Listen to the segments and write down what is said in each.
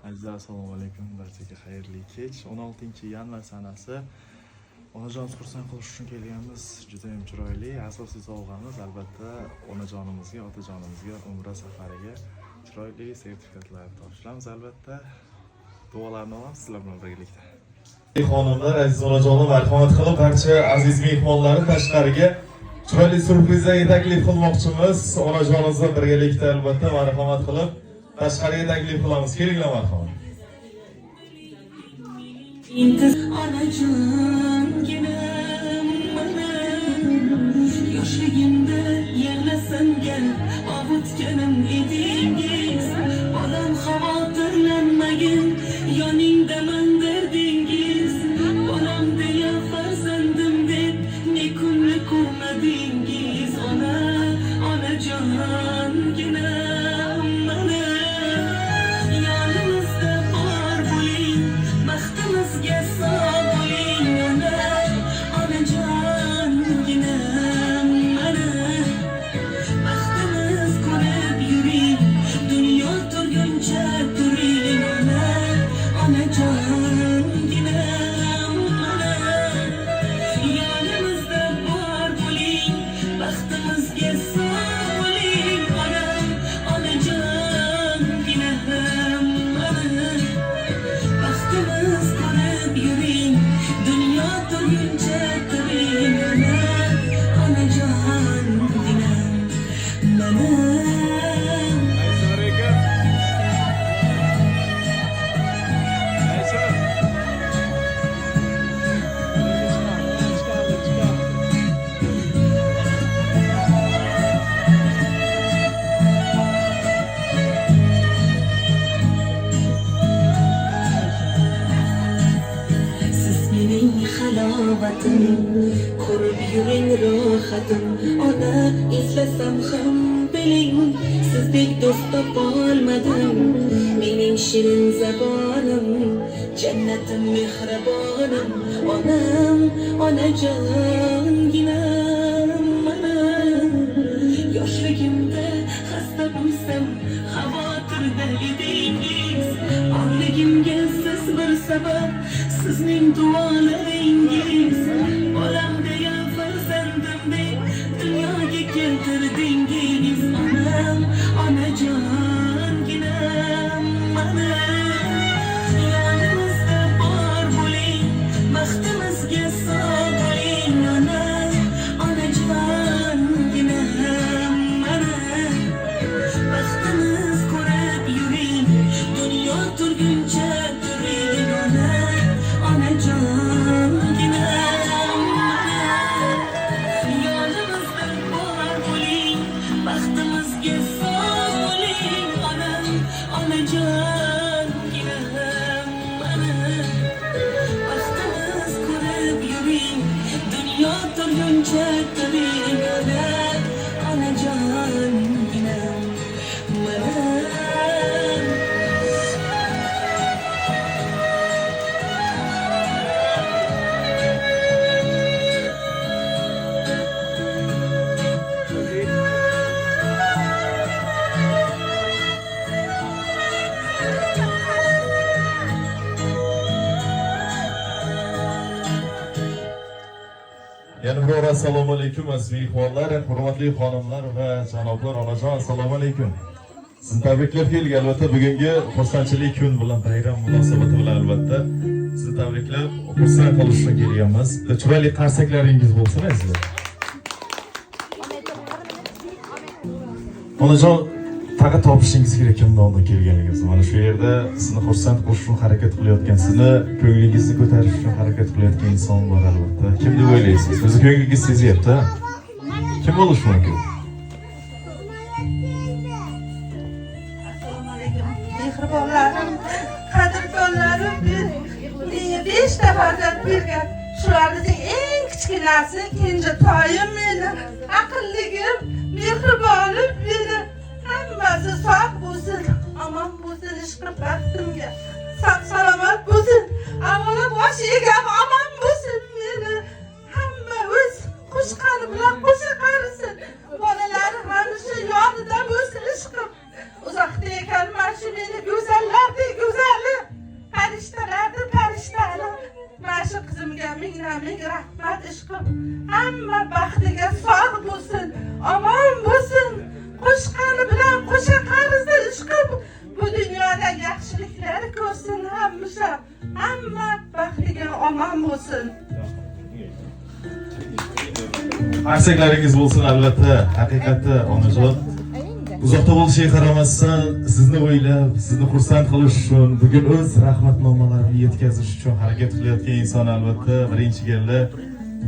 Azizlar, assalomu alaykum. Barchaga xayrli kech. 16-yanvar sanasi onajon xursand qilish uchun kelganmiz. Juda ham chiroyli, asosiy sovg'amiz albatta onajonimizga, otajonimizga umra safariga chiroyli sertifikatlar topshiramiz albatta. Duolarni olamiz sizlar bilan birgalikda. Xonimlar, aziz onajonim marhamat qilib barcha aziz mehmonlarni tashqariga chiroyli syurprizlarga taklif qilmoqchimiz. Onajonimizla birgalikda albatta marhamat qilib tashqariga taklif qilamiz. Kelinglar marhamat. Yoshligimda yig'lasamga ovutganim edingiz, bolam xavotirlanmagin, yoningdaman derdingiz, bolam deya farzandim deb ne kunni ko'rmadingiz, onajonginam mana yonimizda bor bo'ling, baxtimizga sog' bo'ling, onajonginam mana baxtimiz ko'rib yuring, dunyo turguncha turing, onajonginam mana yonimizda bor bo'ling, baxtimizga sog' bo'ling, onajonginam mana baxtimiz ko'rib yuring, dunyo turguncha turing, onajonginam mana. Siz mening halovatim, ko'rib yuring rohatim, ona izlasam ham biling, sizdek do'st topolmadim, mening shirin zabonim, jannatim mehribonim, onam, onajonginam mana yoshligimda xasta bo'lsam xavotirda edingiz, orligimga siz bir sabab, sizning duolaringiz, bolam deya farzandim deb dunyoga keltirdingiz, onam, onajonginam mana yonimizda bor bo'ling, baxtimizga sog' bo'ling, onajonginam mana baxtimiz ko'rib yuring, dunyo turguncha turing, onajonginam mana yonimizda bor bo'ling, baxtimizga sog' bo'ling, onajonginam mana baxtimiz ko'rib yuring, dunyo turguncha turing, onajonginam mana. Yana bir assalomu alaykum aziz mehmonlar, hurmatli xonimlar va janoblar, onajon assalomu alaykum. Sizni tabriklab keldik albatta bugungi xursandchilik kun bilan, bayram munosabati bilan albatta sizni tabriklab xursand qilish uchun kelganmiz. Chiroyli qarsaklaringiz bo'lsin azizlar. Onajon faqat topishingiz kerak kimdan kelganingizni. Mana shu yerda sizni xursand qilish uchun harakat qilayotgan, sizni ko'nglingizni ko'tarish uchun harakat qilayotgan inson bor albatta. Kim deb o'ylaysiz? O'zi ko'nglingiz sezyapti. Kim bo'lishi mumkin? Assalomu alaykum. Mehribonlarim, qadrdonlarim, menga 5 ta farzand bergan. Shularning eng kichkinasi kenjatoyim meni, aqlligim, mehribonim meni. Hammasi sog' bo'lsin, omon bo'lsin, ishqib baxtimga. Sog' salomat bo'lsin. Avvalo bosh egam omon bo'lsin meni. Hamma o'z qo'shqani bilan qo'sha qarisin. Bolalari hamisha yonida bo'lsin ishqib. Uzoqda ekan mana shu meni go'zallardek go'zal hamma baxtiga sog' bo'lsin, omon bo'lsin. Qo'shqani bilan qo'sha qarzda ishqib, bu dunyoda yaxshiliklar ko'rsin hamisha. Hamma baxtiga omon bo'lsin. Qarsaklaringiz bo'lsin albatta. Haqiqatda onajon uzoqda bo'lishiga qaramasdan sizni o'ylab, sizni xursand qilish uchun, bugun o'z rahmatnomalarini yetkazish uchun harakat qilayotgan inson albatta birinchi galda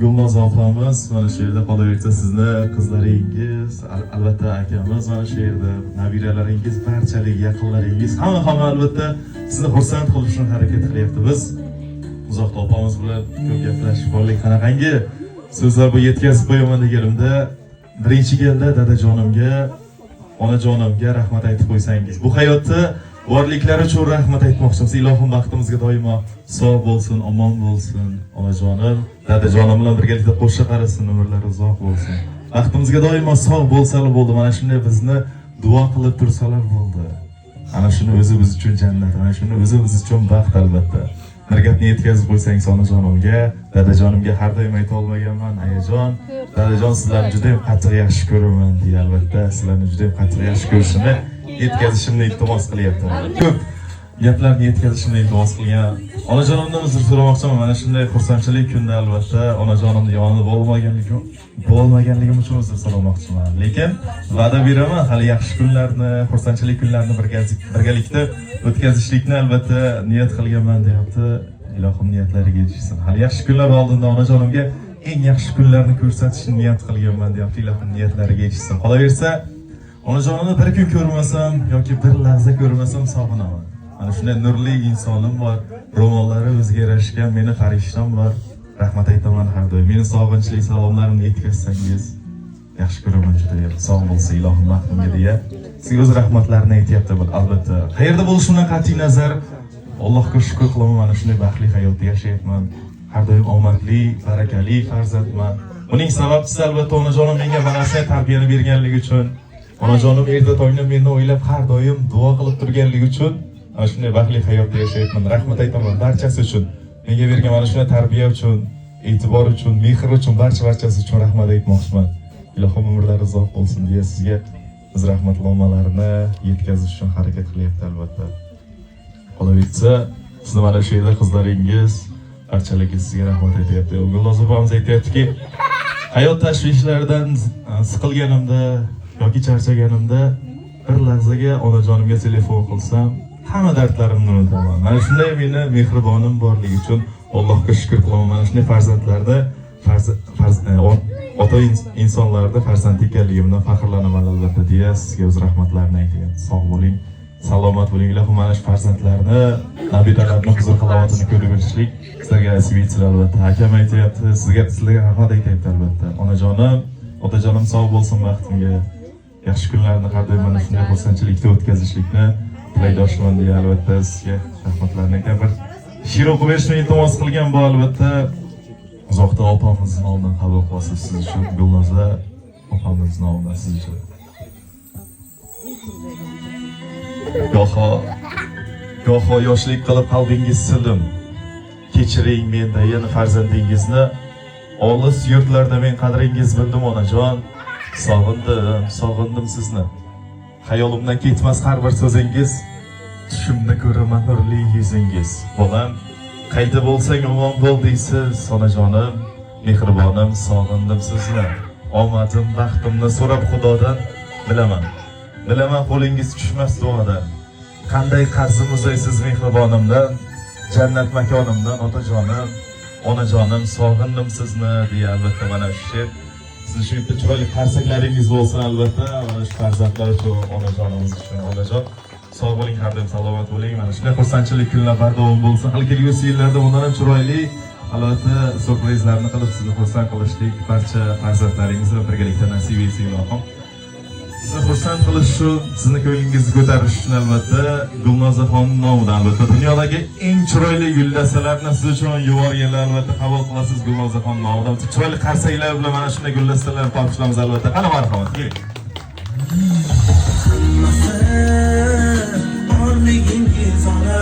Gulnoza opamiz. Mana shu yerda qolaversa sizni qizlaringiz, albatta akamiz mana shu yerda, nabiralaringiz, barchalik yaqinlaringiz hamma albatta sizni xursand qilish uchun harakat qilyapti. Biz uzoqda opamiz bilan ko'p gaplashib qoldik. Qanaqangi so'zlar bu yetkazib qo'yaman deganimda birinchi galda dadajonimga, onajonimga rahmat aytib qo'ysangiz. Bu hayotda borliklari uchun rahmat aytmoqchimiz. Ilohim baxtimizga doimo sog' bo'lsin, omon bo'lsin. Onajonim, dadajonim bilan birgalikda qo'shiq qarasin, umrlari uzoq bo'lsin. Baxtimizga doimo sog' bo'lsalar bo'ldi. Mana shunday bizni duo qilib tursalar bo'ldi. Ana shuni o'zi biz uchun jannat, ana shuni o'zi biz uchun baxt albatta. Bir gapni yetkazib qo'ysangiz onajonimga, dadajonimga har doim ayta olmaganman, ayajon, dadajon sizlarni juda ham qattiq yaxshi ko'raman deya albatta sizlarni juda ham qattiq yaxshi ko'rishini yetkazishimni iltimos qilyapman. Ko'p gaplarni yetkazishimni iltimos qilgan onajonimdan uzr so'ramoqchiman. Mana shunday xursandchilik kunda albatta onajonimning yonida bo'lmaganligim uchun uzr so'ramoqchiman. Lekin va'da beraman, hali yaxshi kunlarni, xursandchilik kunlarini birgalikda o'tkazishlikni albatta niyat qilganman deyapti. Ilohim niyatlariga yetishsin. Hali yaxshi kunlar oldinda onajonimga eng yaxshi kunlarni ko'rsatishni niyat qilganman deyapti. Ilohim niyatlariga yetishsin. Qolaversa onajonimni bir kun ko'rmasam yoki bir lahza ko'rmasam sog'inaman. Mana shunday nurli insonim bor, ro'mollari o'ziga yarashgan meni farishtam bor. Rahmat aytaman har doim. Meni sog'inchli salomlarimni yetkazsangiz yaxshi ko'raman juda ham. Sog' bo'lsa ilohim baxtimga deya sizga o'z rahmatlarini aytyapti. Albatta qayerda bo'lishimdan qat'iy nazar Allohga shukr qilaman, mana shunday baxtli hayotda yashayapman. Har doim omadli, barakali farzandman. Buning sababchisi albatta onajonim menga mana shunday tarbiyani berganligi uchun, onajonim erta tongdan meni o'ylab har doim duo qilib turganligi uchun mana shunday baxtli hayotda yashayapman. Rahmat aytaman barchasi uchun. Menga bergan mana shunday tarbiya uchun, e'tibor uchun, mehr uchun, barchasi uchun rahmat aytmoqchiman. Ilohim umrlari uzoq bo'lsin deya sizga biz rahmatnomalarini yetkazish uchun harakat qilyapti albatta. Qolaversa, sizni mana shu yerda qizlaringiz, barchaligiz sizga rahmat aytyapti. Gulnoza opamiz aytyaptiki, hayot tashvishlaridan siqilganimda yoki charchaganimda bir lahzaga onajonimga telefon qilsam, hamma dardlarimni unutaman. Mana shunday meni mehribonim borligi uchun Allohga shukr qilaman. Mana shunday farzandlarda ota insonlarda farzand ekanligimdan faxrlanaman albatta deya sizga o'z rahmatlarini aytyapti. Sog' bo'ling, salomat bo'ling. Ilohim mana shu farzandlarni, nabiralarni huzur halovatini ko'rishlik sizlarga nasib etsin albatta. Akam aytyapti, sizlarga rahmat aytyapti albatta. Onajonim, otajonim sog' bo'lsin baxtimga. Yaxshi kunlarni har doim mana shunday xursandchilikda o'tkazishlikni tilaydoshman deya albatta sizga rahmatlarni aytaman. She'r o'qib berishni iltimos qilgan bu albatta uzoqda opamizning nomidan qabul qilasiz siz uchun. Gulnoza opamizning nomidan siz uchun. Goho yoshlik qilib qalbingiz sildim. Kechiring menda yana farzandingizni. Olis yurtlarda men qadringiz bildim onajon. Sog'indim sizni. Xayolimdan ketmas har bir so'zingiz. Tushimda ko'raman nurli yuzingiz. Bolam, qayda bo'lsang omon bo'l deysiz onajonim. Mehribonim, sog'indim sizni. Omadim, baxtimni so'rab Xudodan bilaman. Qo'lingiz tushmas duodan. Qanday qarzim uzaysiz mehribonimdan, jannat makonimdan otajonim. Onajonim, sog'indim sizni deya albatta mana shu she'r. Siz shu yerda chiroyli qarsaklaringiz bo'lsin albatta. Mana shu farzandlar uchun, onajonimiz uchun. Onajon, sog' bo'ling, har doim salomat bo'ling. Mana shunday xursandchilik kunlar bardavom bo'lsin. Hali kelgusi yillarda bundan ham chiroyli albatta surprizlarni qilib sizni xursand qilishlik barcha farzandlaringiz bilan birgalikda nasib etsin ilohim. Sizni xursand qilish uchun, sizni ko'nglingizni ko'tarish uchun albatta Gulnoza xonim nomidan albatta dunyodagi eng chiroyli guldastalarni siz uchun yuborganlar albatta qabul qilasiz Gulnoza xonim nomidan. Chiroyli qarsaklar bilan mana shunday guldastalar topishamiz albatta. Qani marhamat, keling. Borligingiz ona,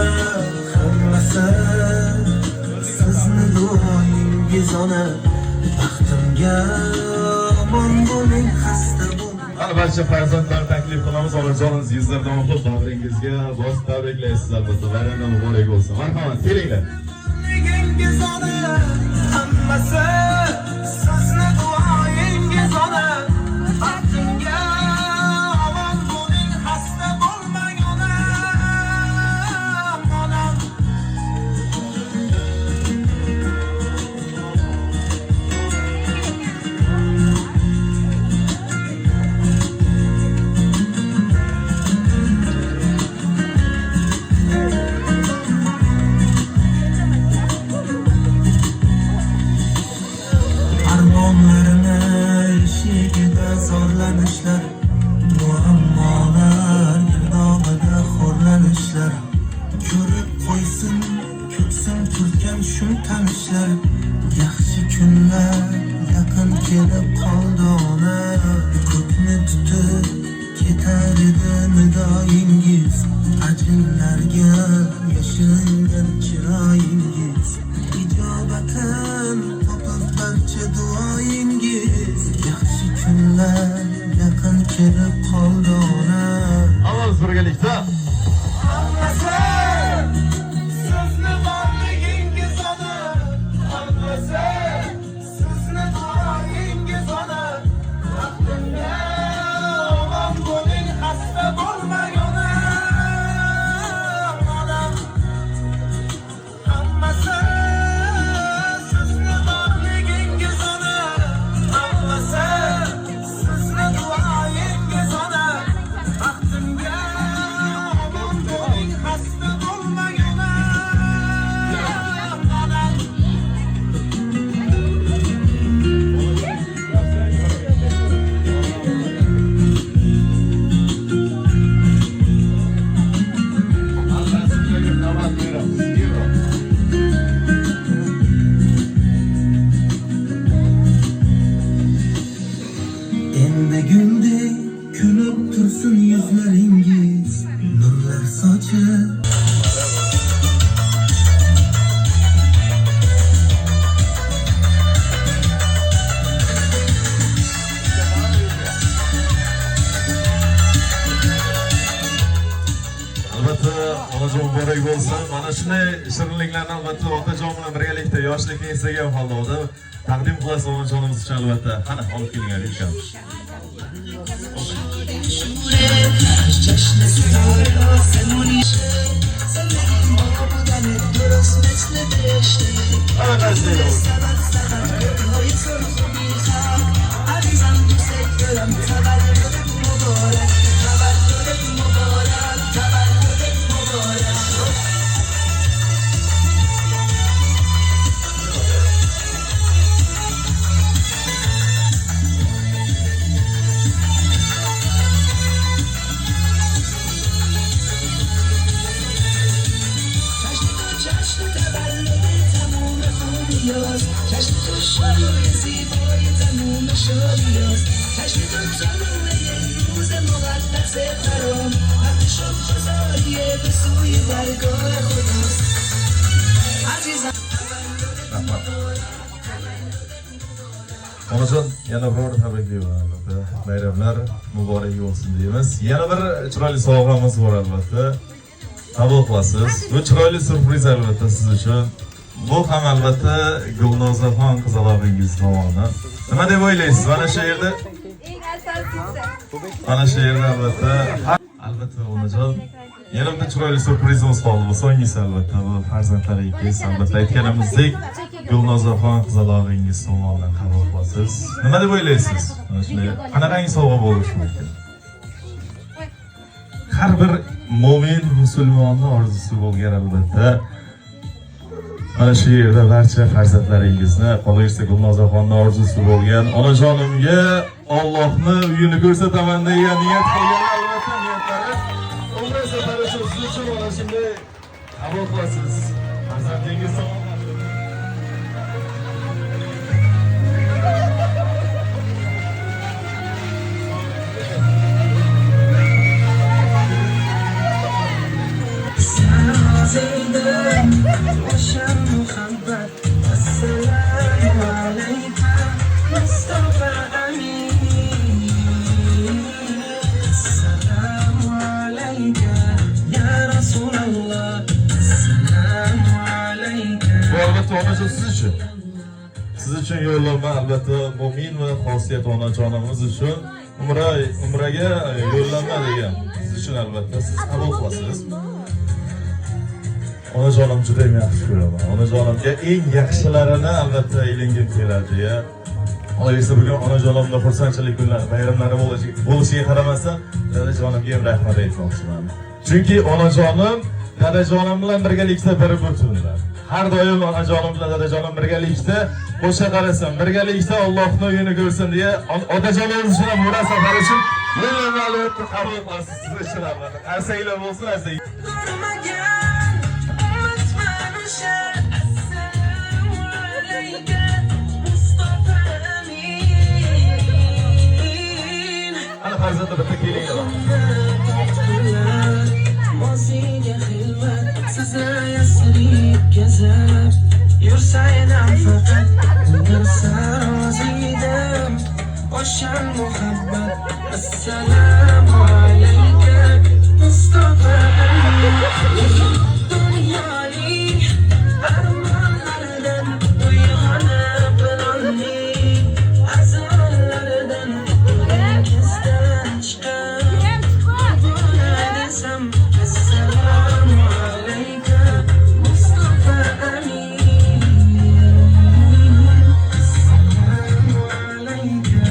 hammasi sizni duoyingiz ona. Baxtimga omon bo'ling, xasta bo'lmang. Barcha farzandlar taklif qilamiz. Onajoningiz yuzlaridan o'qib, bag'ringizga bosib tabriklaysiz albatta. Bayramlar muborak bo'lsin. Marhamat, kelinglar. Ligingiz ona, hammasi sizni duoyingiz ona. Baxtimga omon bo'ling, xasta bo'lmang onam, onam. Armonlarni eshigida zorlanishlar, muammolar girdobida xo'rlanishlar. Ko'rib qo'ysin ko'ksim turgan shum tanishlar. Yaxshi kunlar yaqin kelib qoldi ona. Ko'kni tutib ketar edi nidoyingiz, ajinlarga yashiringan chiroyingiz. Ijobatin topib barcha duoyingiz. Yaxshi kunlar yaqin kelib qoldi ona. Ovoz birgalikda. Hammasi sizni borligingiz ona. Hammasi sizni duoyingiz ona. Baxtimga omon bo'ling, xasta bo'lmang onam, onam. Hammasi sizni borligingiz ona. Hammasi sizni duoyingiz ona. Baxtimga omon bo'ling, xasta bo'lmang onam, onam. Endi guldek kulib tursin yuzlaringiz, nurlar sochib. Albatta, onajon muborak bo'lsin. Mana shunday shirinliklarni albatta otajon bilan birgalikda yoshlikni eslagan holda taqdim qilasiz onajonimiz uchun albatta. Qani, olib kelinglar ilkam. Onajon yana bir tabriklayman albatta. Bayramlar muborak bo'lsin deymiz. Yana bir chiroyli sovg'amiz bor albatta. Qabul qilasiz. Bu chiroyli surpriz albatta siz uchun. Bu ham albatta Gulnozaxon qizaloqingiz tomonidan. Nima deb o'ylaysiz? Mana shu yerda albatta onajon yana bir chiroyli surprizimiz qoldi. Bu so'nggisi albatta bu farzandlaringiz albatta aytganimizdek Gulnozaxon qizaloqingiz tomonidan qabul qilasiz. Nima deb o'ylaysiz? Mana shunday qanaqangi sovg'a bo'lishi mumkin? Har bir mo'min musulmonning orzusi bo'lgan albatta. Mana shu yerda barcha farzandlaringizni qolaversa Gulnozaxonning orzusi bo'lgan onajonimga Allohning uyini ko'rsataman degan niyat qilgan albatta niyatlari. Umra safari siz uchun mana shunday qabul qilasiz. Farzandingiz Assalamu alaikum. yo'qti onajon siz uchun. Siz uchun yo'llanma albatta mo'min va xosiyat onajonimiz uchun umraga yo'llanma degan. Siz uchun albatta siz qabul qilasiz. Onajonim juda ham yaxshi ko'raman. Onajonimga eng yaxshilarini albatta ilingim keladi ya. Qolaversa bugun onajonimda xursandchilik kunlari, bayramlari bo'lishiga qaramasdan, dadajonimga ham rahmat aytmoqchiman. Chunki onajonim dadajonim bilan birgalikda birib o'tdilar. Har doim onajonim bilan dadajonim birgalikda o'sha qarasam, birgalikda Allohning uyini ko'rsin deya otajonimiz uchun ham umra safari uchun yo'llanmani qabul qilasiz. Siz uchun albatta. Arsanglar bo'lsin, arsang. Ana farzandlar bitta kelinglar. Mosiga xilmat sizni yasirib kezib yursayam faqat narsa rozidim o'shan muhabbat. Assalomu alayka Mustafa dunyoning armonlaridan uyg'onib bironning azonlaridan kesdan chiqib desam assalomu alayka Mustafa amin. Assalomu alayka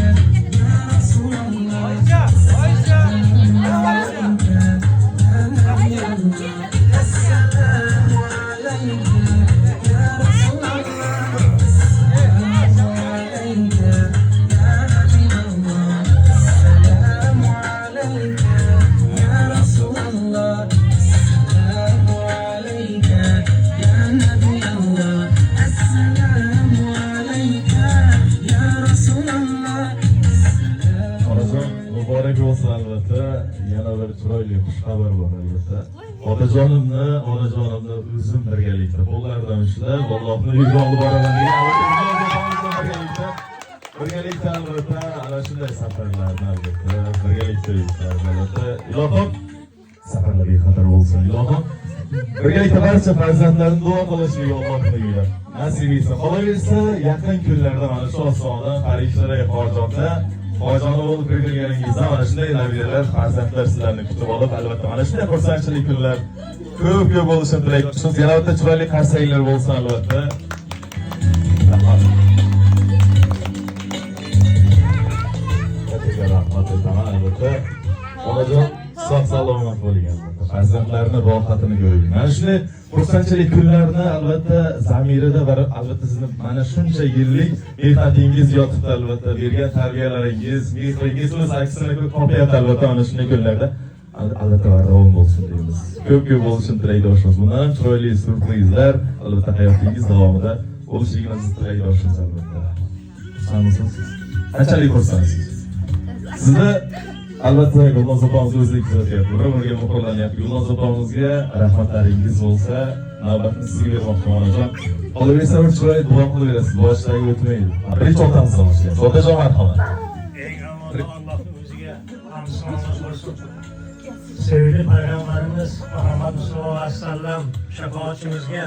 ya Rasululloh. Onajon muborak bo'lsin albatta. Yana bir chiroyli xushxabar bor albatta. Otajonimni, onajonimni o'zim birgalikda qo'llaridan ushlab, Allohning uyiga olib boraman degan birgalikda albatta ana shunday safarlarni albatta birgalikda albatta. Ilohim safarlar bexatar bo'lsin. Ilohim birgalikda barcha farzandlarni duo qilishiga Allohning uyiga nasib etsin. Qolaversa yaqin kunlarda mana shu osmonda Farishtalar Xorjotda Onajonim bo'lib kirganingizda mana shunday nabiralar, farzandlar sizlarni kutib olib, albatta mana shunday xursandchilik kunlar ko'p bo'lishini tilaymiz. Yana bitta chiroyli qarsaklar bo'lsin albatta. Rahmat aytaman albatta. Onajon sog' salomat bo'ling albatta. Farzandlarning rohatini ko'ring. Mana shunday xursandchilik kunlarni albatta zamirida va albatta sizni mana shuncha yillik mehnatingiz yotibdi albatta, bergan tarbiyalaringiz, mehringiz o'z aksini topyapti albatta mana shunday kunlarda. Albatta davom bo'lsin deymiz. Ko'p bo'lishini tilaydoshmiz. Bundan ham chiroyli surprizlar albatta hayotingiz davomida bo'lishligini tilaydoshmiz albatta. Xursandsiz? Qanchalik xursandsiz? Sizni albatta Gulnoz opamiz o'zini kuzatyapti. Bir-biriga muhrlanyapti. Gulnoz opamizga rahmatlaringiz bo'lsa, navbatni sizga bermoqchiman onajon. Qolaversa bir chiroyli duo qilaverasiz, boshidan o'tmaydi. Birinchi otamizdan boshlaymiz. Otajon marhamat. Eng avvalo Allohning o'ziga hamd sanolar bo'lsin. Sevgili payg'ambarimiz Muhammad sallallohu alayhi vasallam shafoatchimizga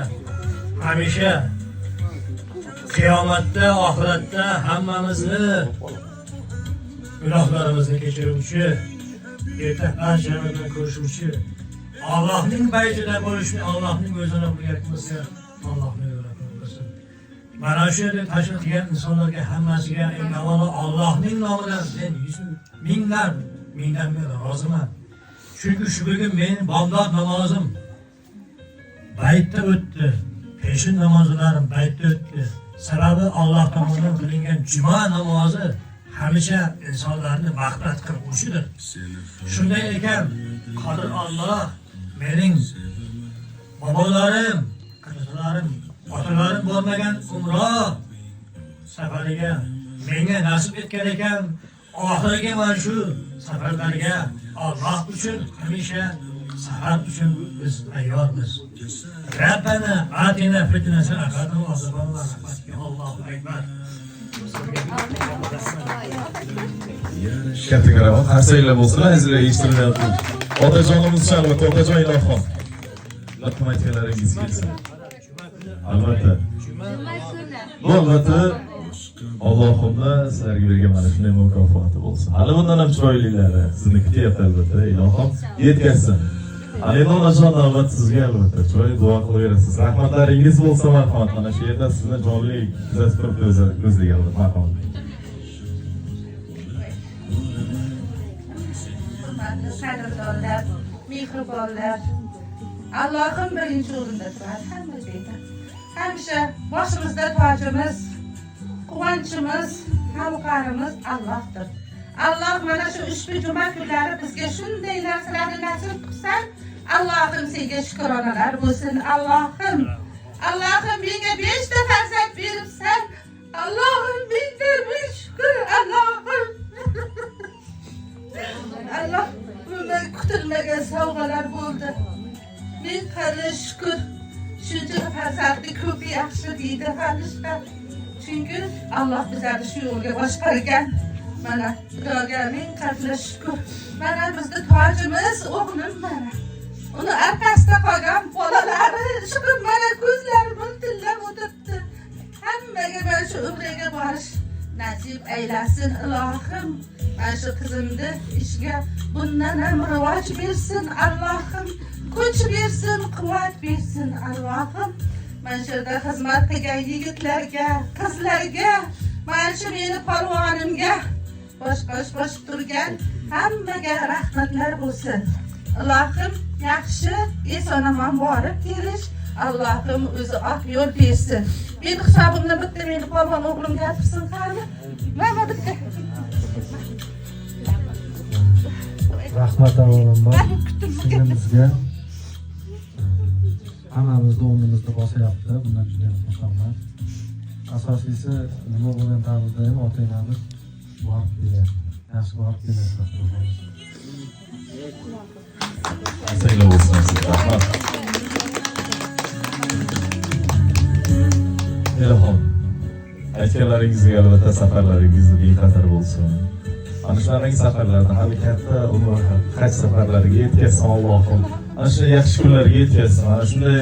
hamisha qiyomatda, oxiratda hammamizni gunohlarimizni kechiruvchi, erta barchamizni ko'rishuvchi, Allohning baytida bo'lishni, Allohning o'zini bilyapmizga, Allohning yo'li qilsin. Mana shu yerda tashkil qilgan insonlarga hammasiga eng avvalo Allohning nomidan men mingdan roziman. Chunki shu bugun mening bomdod namozim baytda o'tdi. Peshin namozlarim baytda o'tdi. Sababi Alloh tomonidan qilingan juma namozi hamisha insonlarni mag'firat qiluvchidir. Shunday ekan, Qodir Alloh mening bobolarim, qizlarim, otalarim bo'lmagan umra safariga menga nasib etgan ekan, oxirgi mana shu safarlarga Alloh uchun hamisha safar uchun biz tayyormiz. Rabbana atina fid dunya hasanatan va qina azoban Allohu akbar. Katta karavot qarsaklar bo'lsin, azizlar eshitilyapti. Otajonimiz uchun albatta otajon ilohim. Rahmat aytganlaringiz kelsin. Albatta. Bu albatta Allohimda sizlarga bergan mana shunday mukofoti bo'lsin. Hali bundan ham chiroylilari sizni kutyapti albatta. Ilohim yetkazsin. Hali endi onajon navbat sizga albatta chiroyli duo qilaverasiz. Rahmatlaringiz bo'lsa marhamat. Mana shu yerda sizni jonli kuzatib turib ko'zlagan marhamat. Qadrdonlar, mehribonlar, Allohim birinchi o'rinda turadi hammamizda. Hamisha boshimizda tojimiz, quvonchimiz, xalqlarimiz Allohdir. Alloh mana shu ushbu juma kunlari bizga shunday narsalarni nasib qilsan, Allohim senga shukronalar bo'lsin. Allohim menga 5 ta farzand beribsan. Allohim menga bir shukr. Allohim Allah bundan kutilmagan sovg'alar bo'ldi. Men qanday shukr. Shuncha farzandni ko'p yaxshi deydi farishta. Chunki Alloh bizlarni shu yo'lga boshqargan. Mana Xudoga ming qanday shukr. Mana bizda tojimiz o'g'lim mana. Uni arkasida qolgan bolalari shukr mana ko'zlari miltillab o'tiribdi. Hammaga mana shu umraga borish nasib aylasin Ilohim. Mana shu qizimni ishga bundan ham rivoj bersin Allohim. Kuch bersin, quvvat bersin Allohim. Mana shu yerda xizmat qilgan yigitlarga, qizlarga, mana shu meni polvonimga bosh turgan hammaga rahmatlar bo'lsin. Ilohim yaxshi eson-omon borib kelish, Allohim o'zi oq yo'l bersin. Men hisobimni bitta meni polvon o'g'lim gapirsin qani. Mana bitta. Rahmat avvalambor singlimizga hammamizni o'rnimizda bosyapti. Bundan juda ham xursandman. Asosiysi nima bo'lgan taqdirda ham ota-onamiz borib kelyapti. Yaxshi borib kelyapti. Saylo bo'lsin sizga. Rahmat. Ilohim aytganlaringizga albatta safarlaringiz bexatar bo'lsin. Ana shunaqa safarlarda hali katta umr haj safarlariga yetkazsin Allohim. Ana shunday yaxshi kunlarga yetkazsin. Ana shunday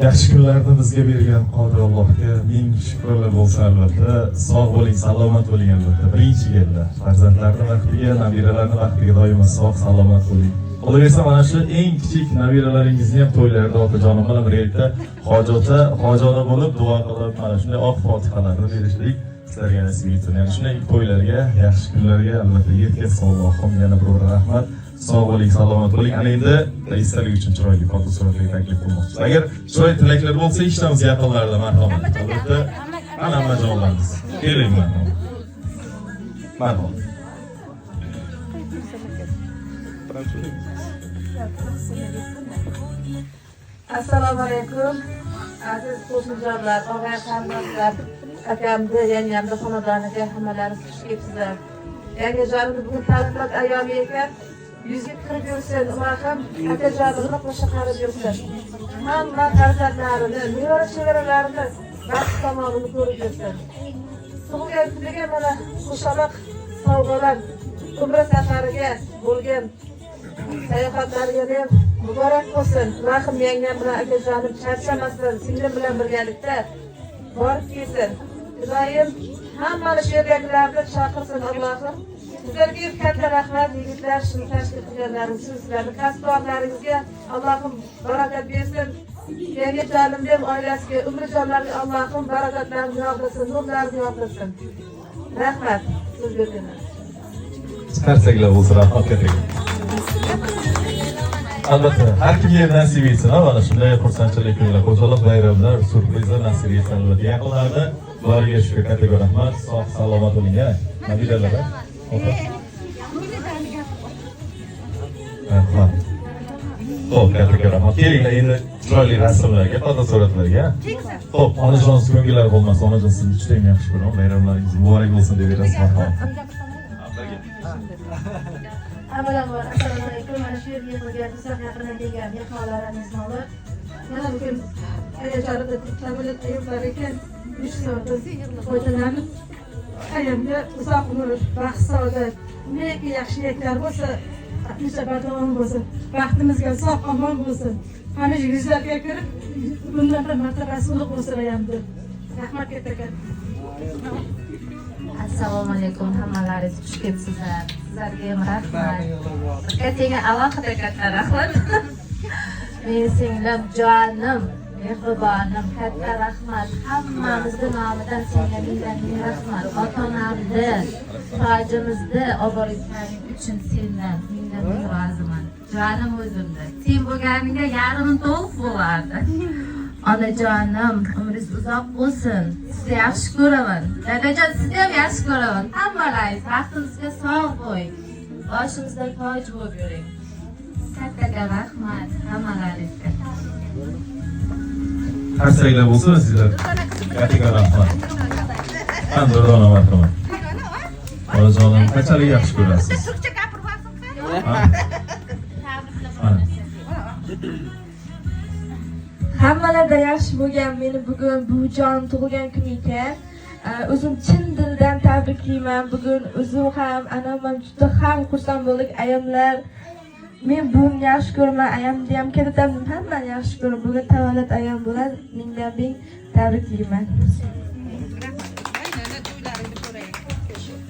yaxshi kunlarni bizga bergan Qodir Allohga ming shukrlar bo'lsin albatta. Sog' bo'ling, salomat bo'ling albatta. Birinchi yerda farzandlarning baxtiga, nabiralarning baxtiga doimo sog' salomat bo'ling. Qolaversa mana shu eng kichik nabiralaringizni ham to'ylarda otajonim bilan birgalikda hojona bo'lib duo qilib mana shunday oq fotihalarni berishlik sizlarga nasib etsin. Yani shunday to'ylarga, yaxshi kunlarga albatta yetkazsin Allohim. Yana bir rahmat. Sog' bo'ling, salomat bo'ling. Ana endi istaligi uchun chiroyli fotosuratga taklif qilmoqchimiz. Agar chiroyli tilaklar bo'lsa, eshitamiz yaqinlarda marhamat. Albatta ana majonlarimiz. Keling marhamat. Marhamat. Assalomu alaykum. Aziz qo'shnijonlar, og'a qarindoshlar, akamni, yangamni xonadoniga hammalari xush kelibsizlar. Yangajonimni bugun ta'riflab ayyomi ekan. Yuzga kirib yursin, Ilohim akajonimni qo'sha qarib yursin. Hamma farzandlarini, nevara-chevaralarini baxt tomonini ko'rib yursin. Tug'ilgan kuniga mana qo'shaloq sovg'alar, umra safariga bo'lgan sayohatlariga ham muborak bo'lsin. Ilohim yangam bilan akajonim charchamasdan, singlim bilan birgalikda borib kelsin. Ilohim hammani shu yerdagilarni chaqirsin Allohim. Sizlarga katta rahmat yigitlar, shuni tashkil qilganlaringiz uchun, sizlarning kasbdorlaringizga Allohim barokat bersin. Yangajonimga ham oilasiga, umrijonlarga Allohim barokatlarini yog'dirsin, nurlarini yog'dirsin. Rahmat sizlarga. Chiqarsaklar bo'lsa rahmat katta. Albatta har kimga nasib etsin mana shunday xursandchilik kunlar, xo'jalik bayramlar, syurprizlar nasib etsin albatta. Yaqinlarda boriga shukur katta rahmat, sog' salomat bo'ling ya. Nabiralar. Rahmat. Xo'p, katta rahmat. Kelinglar endi chiroyli rasmlarga, fotosuratlarga. Xo'p, onajon ko'ngillar bo'lmasa, onajon sizni juda ham yaxshi ko'raman. Bayramlaringiz muborak bo'lsin deb berasiz marhamat. Avvalambor assalomu alaykum. Mana shu yerga yig'ilgan Isoq yaqinidan kelgan mehmonlarimizni olib, mana bugun hayajonda tabiat ayollar ekan, 3 soat foydalanib, ayamga uzoq umr, baxt, saodat, niyatli yaxshi niyatlar bo'lsa, necha bardavom bo'lsin, baxtimizga sog' omon bo'lsin. Mana shu yuzlarga kirib, bundan bir martabasi ulug' bo'lsin. Rahmat ketakan. Assalomu alaykum, hammalaringiz xush kelibsizlar. Sizlarga ham rahmat. Kattaga alohida katta rahmat. Men singlim, jonim, mehribonim, katta rahmat. Hammamizni nomidan senga ming rahmat. Ota-onamni, tojimizni olib borganing uchun sendan ming roziman. Jonim o'zimda. Sen bo'lganingda yarim to'liq bo'lardi. Onajonim, umringiz uzoq bo'lsin. Sizni yaxshi ko'raman. Dadajon, sizni ham yaxshi ko'raman. Hammalaringiz baxtimizga sog' bo'ling. Boshimizda toj bo'lib yuring. Kattaga rahmat hammalaringizga. Qarsaklar bo'lsin sizlar. Kattaga rahmat. Qando'rona marhamat. Onajonim, qanchalik yaxshi ko'rasiz? Hammalarda yaxshi bo'lgan meni bugun buvijonim tug'ilgan kun ekan. O'zim chin dildan tabriklayman. Bugun o'zim ham, anam ham juda ham xursand bo'ldik. Ayamlar men buvimni yaxshi ko'raman, ayamni ham, kattatamni hammani yaxshi ko'raman. Bugun tavallud ayam bo'ladi. Mingdan ming tabriklayman.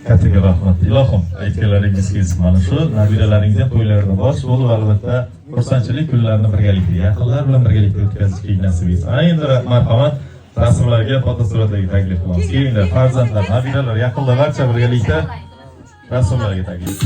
Kattaga rahmat. Ilohim, aytganlaringiz kelsin. Mana shu nabiralaringizning to'ylarida bosh bo'lib, albatta xursandchilik kunlarini birgalikda, yaqinlar bilan birgalikda o'tkazishga nasib etsin. Endi marhamat, rasmlarga, fotosuratlarga taklif qilamiz. Kelinglar, farzandlar, nabiralar, yaqinlar barcha birgalikda rasmlarga taklif.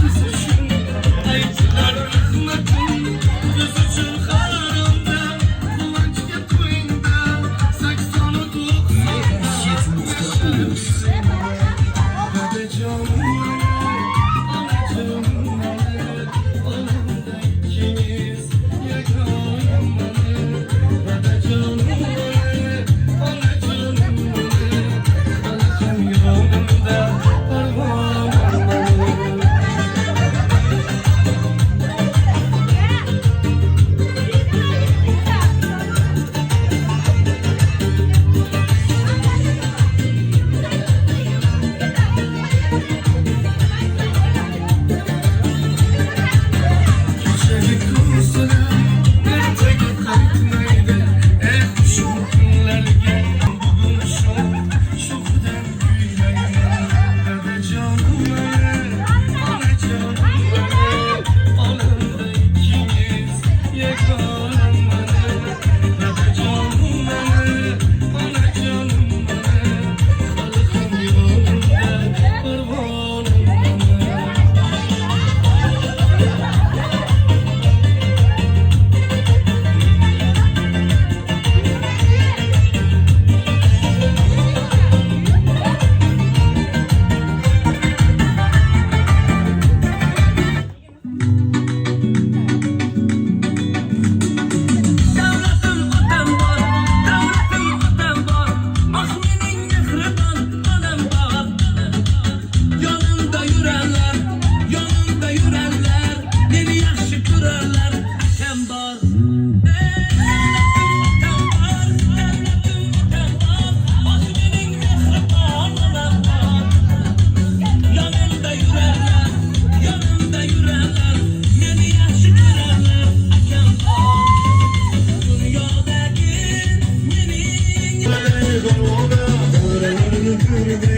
Yürü